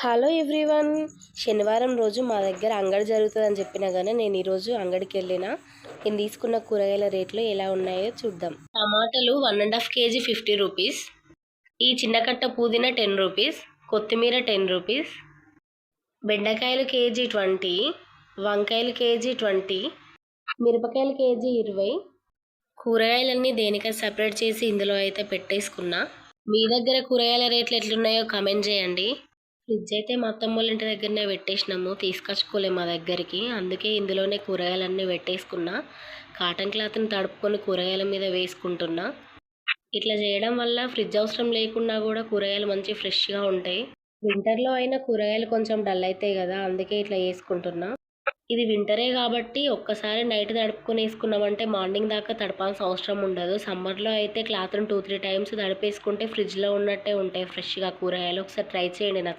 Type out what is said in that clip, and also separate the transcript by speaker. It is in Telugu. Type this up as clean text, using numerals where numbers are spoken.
Speaker 1: Hello everyone. శనివారం రోజు మా దగ్గర అంగడి జరుగుతుందని చెప్పినా కానీ నేను ఈరోజు అంగడికి వెళ్ళిన. నేను తీసుకున్న కూరగాయల రేట్లు ఎలా ఉన్నాయో చూద్దాం. టమాటాలు 1.5 kg 50 రూపీస్, ఈ చిన్న కట్ట పుదీనా 10 రూపీస్, కొత్తిమీర 10 రూపీస్, బెండకాయలు కేజీ 20, వంకాయలు కేజీ 20, మిరపకాయలు కేజీ 20. కూరగాయలన్నీ దేనికై సపరేట్ చేసి ఇందులో అయితే పెట్టేసుకున్నా. మీ దగ్గర కూరగాయల రేట్లు ఎట్లున్నాయో కామెంట్ చేయండి. ఫ్రిడ్జ్ అయితే మా అత్తమ్మోళ్ళ ఇంటి దగ్గరనే పెట్టేసినాము, తీసుకొచ్చుకోలే మా దగ్గరికి. అందుకే ఇందులోనే కూరగాయలన్నీ పెట్టేసుకున్నా. కాటన్ క్లాత్ని తడుపుకొని కూరగాయల మీద వేసుకుంటున్నా. ఇట్లా చేయడం వల్ల ఫ్రిడ్జ్ అవసరం లేకున్నా కూడా కూరగాయలు మంచి ఫ్రెష్గా ఉంటాయి. వింటర్లో అయినా కూరగాయలు కొంచెం డల్ అవుతాయి కదా, అందుకే ఇట్లా వేసుకుంటున్నా. ఇది వింటరే కాబట్టి ఒక్కసారి నైట్ తడుపుకొని వేసుకున్నామంటే మార్నింగ్ దాకా తడపాల్సిన అవసరం ఉండదు. సమ్మర్లో అయితే క్లాత్ని 2-3 టైమ్స్ తడిపేసుకుంటే ఫ్రిడ్జ్లో ఉన్నట్టే ఉంటాయి ఫ్రెష్గా కూరగాయలు. ఒకసారి ట్రై చేయండి.